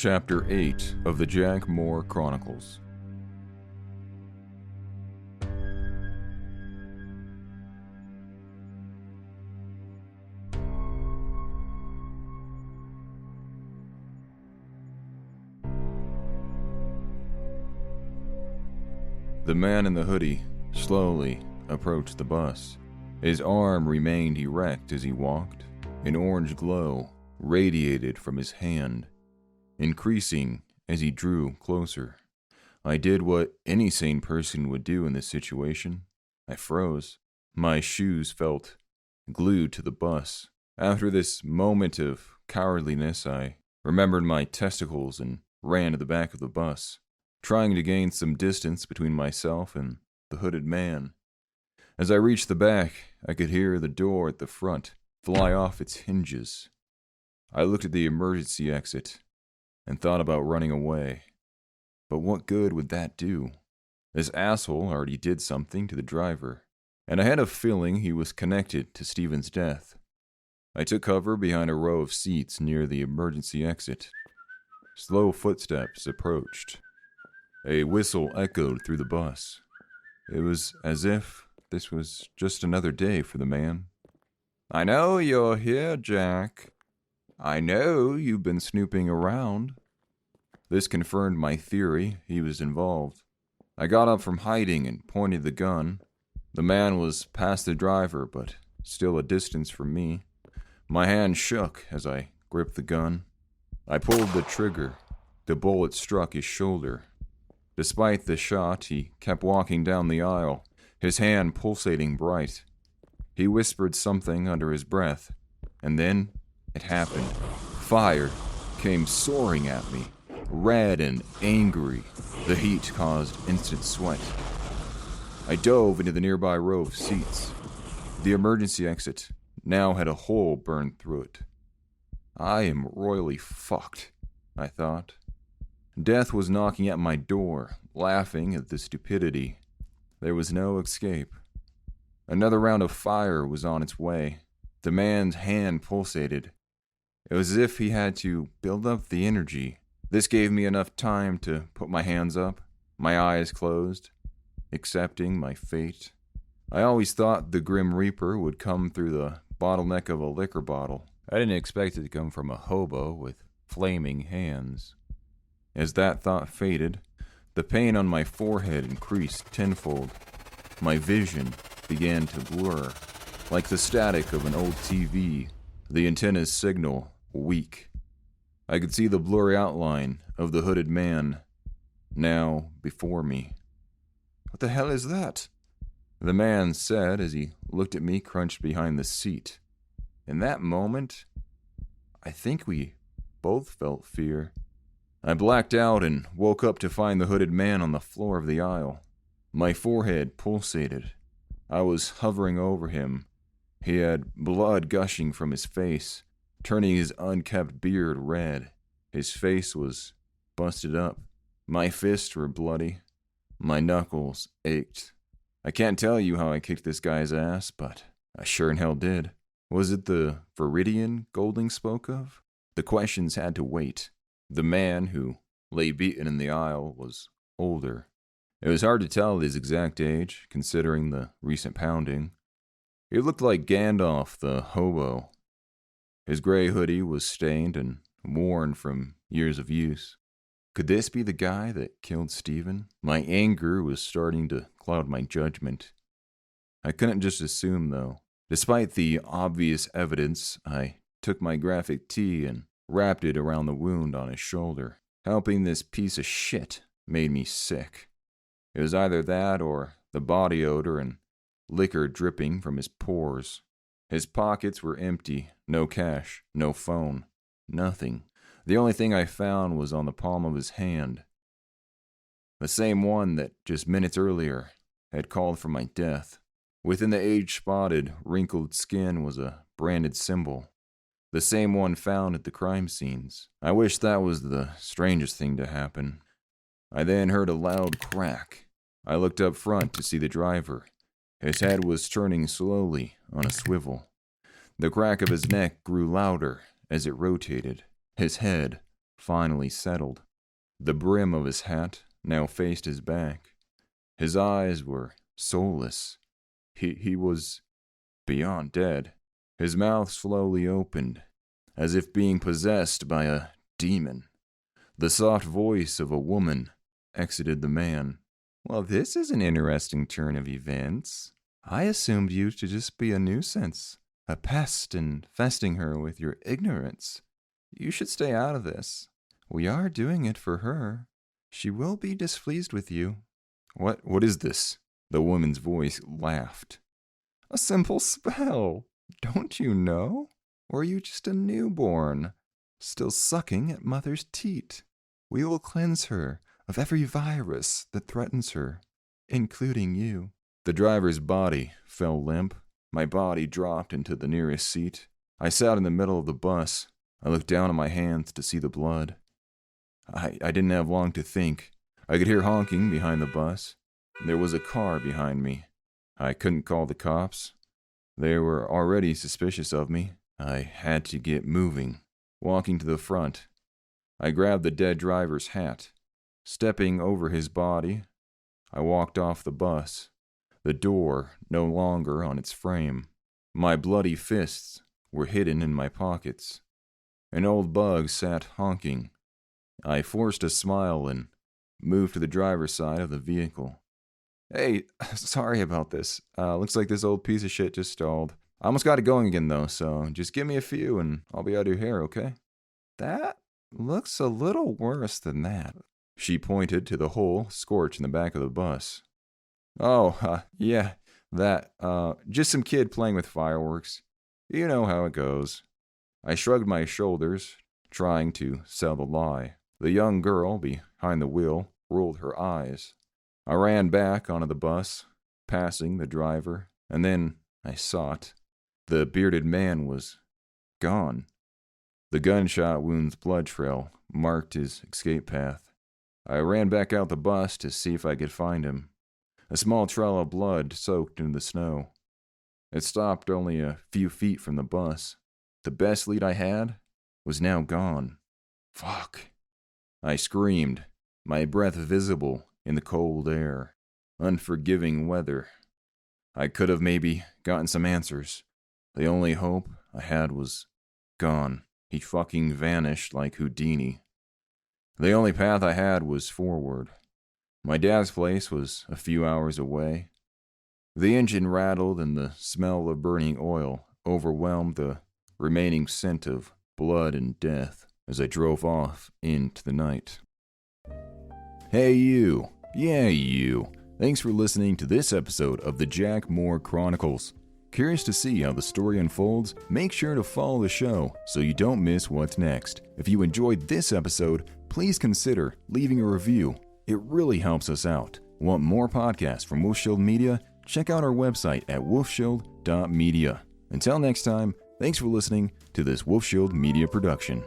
Chapter 8 of the Jack Moor Chronicles. The man in the hoodie slowly approached the bus. His arm remained erect as he walked. An orange glow radiated from his hand, increasing as he drew closer. I did what any sane person would do in this situation. I froze. My shoes felt glued to the bus. After this moment of cowardliness, I remembered my testicles and ran to the back of the bus, trying to gain some distance between myself and the hooded man. As I reached the back, I could hear the door at the front fly off its hinges. I looked at the emergency exit and thought about running away. But what good would that do? This asshole already did something to the driver, and I had a feeling he was connected to Stephen's death. I took cover behind a row of seats near the emergency exit. Slow footsteps approached. A whistle echoed through the bus. It was as if this was just another day for the man. "I know you're here, Jack. I know you've been snooping around." This confirmed my theory he was involved. I got up from hiding and pointed the gun. The man was past the driver, but still a distance from me. My hand shook as I gripped the gun. I pulled the trigger. The bullet struck his shoulder. Despite the shot, he kept walking down the aisle, his hand pulsating bright. He whispered something under his breath, and then it happened. Fire came soaring at me, red and angry. The heat caused instant sweat. I dove into the nearby row of seats. The emergency exit now had a hole burned through it. I am royally fucked, I thought. Death was knocking at my door, laughing at the stupidity. There was no escape. Another round of fire was on its way. The man's hand pulsated. It was as if he had to build up the energy. This gave me enough time to put my hands up, my eyes closed, accepting my fate. I always thought the Grim Reaper would come through the bottleneck of a liquor bottle. I didn't expect it to come from a hobo with flaming hands. As that thought faded, the pain on my forehead increased tenfold. My vision began to blur, like the static of an old TV, the antenna's signal weak. I could see the blurry outline of the hooded man now before me. "What the hell is that?" the man said as he looked at me crunched behind the seat. In that moment, I think we both felt fear. I blacked out and woke up to find the hooded man on the floor of the aisle. My forehead pulsated. I was hovering over him. He had blood gushing from his face, turning his unkempt beard red. His face was busted up. My fists were bloody. My knuckles ached. I can't tell you how I kicked this guy's ass, but I sure in hell did. Was it the Viridian Golding spoke of? The questions had to wait. The man who lay beaten in the aisle was older. It was hard to tell his exact age, considering the recent pounding. He looked like Gandalf the hobo. His gray hoodie was stained and worn from years of use. Could this be the guy that killed Stephen? My anger was starting to cloud my judgment. I couldn't just assume, though. Despite the obvious evidence, I took my graphic tee and wrapped it around the wound on his shoulder. Helping this piece of shit made me sick. It was either that or the body odor and liquor dripping from his pores. His pockets were empty, no cash, no phone, nothing. The only thing I found was on the palm of his hand. The same one that just minutes earlier had called for my death. Within the age-spotted, wrinkled skin was a branded symbol. The same one found at the crime scenes. I wish that was the strangest thing to happen. I then heard a loud crack. I looked up front to see the driver. His head was turning slowly on a swivel. The crack of his neck grew louder as it rotated. His head finally settled. The brim of his hat now faced his back. His eyes were soulless. He was beyond dead. His mouth slowly opened, as if being possessed by a demon. The soft voice of a woman exited the man. Well, this is an interesting turn of events. I assumed you to just be a nuisance, a pest, infesting her with your ignorance. You should stay out of this. We are doing it for her. She will be displeased with you. What is this? The woman's voice laughed. A simple spell. Don't you know? Or are you just a newborn, still sucking at mother's teat? We will cleanse her of every virus that threatens her, including you. The driver's body fell limp. My body dropped into the nearest seat. I sat in the middle of the bus. I looked down at my hands to see the blood. I didn't have long to think. I could hear honking behind the bus. There was a car behind me. I couldn't call the cops. They were already suspicious of me. I had to get moving. Walking to the front, I grabbed the dead driver's hat. Stepping over his body, I walked off the bus, the door no longer on its frame. My bloody fists were hidden in my pockets. An old bug sat honking. I forced a smile and moved to the driver's side of the vehicle. Hey, sorry about this. Looks like this old piece of shit just stalled. I almost got it going again though, so just give me a few and I'll be out of your hair, okay? That looks a little worse than that. She pointed to the hole scorched in the back of the bus. Oh, yeah, that, just some kid playing with fireworks. You know how it goes. I shrugged my shoulders, trying to sell the lie. The young girl behind the wheel rolled her eyes. I ran back onto the bus, passing the driver, and then I saw it. The bearded man was gone. The gunshot wound's blood trail marked his escape path. I ran back out the bus to see if I could find him. A small trail of blood soaked into the snow. It stopped only a few feet from the bus. The best lead I had was now gone. Fuck. I screamed, my breath visible in the cold air. Unforgiving weather. I could have maybe gotten some answers. The only hope I had was gone. He fucking vanished like Houdini. The only path I had was forward. My dad's place was a few hours away. The engine rattled and the smell of burning oil overwhelmed the remaining scent of blood and death as I drove off into the night. Hey you. Yeah, you. Thanks for listening to this episode of the Jack Moor Chronicles. Curious to see how the story unfolds? Make sure to follow the show so you don't miss what's next. If you enjoyed this episode, please consider leaving a review. It really helps us out. Want more podcasts from WolfShield Media? Check out our website at wolfshield.media. Until next time, thanks for listening to this WolfShield Media production.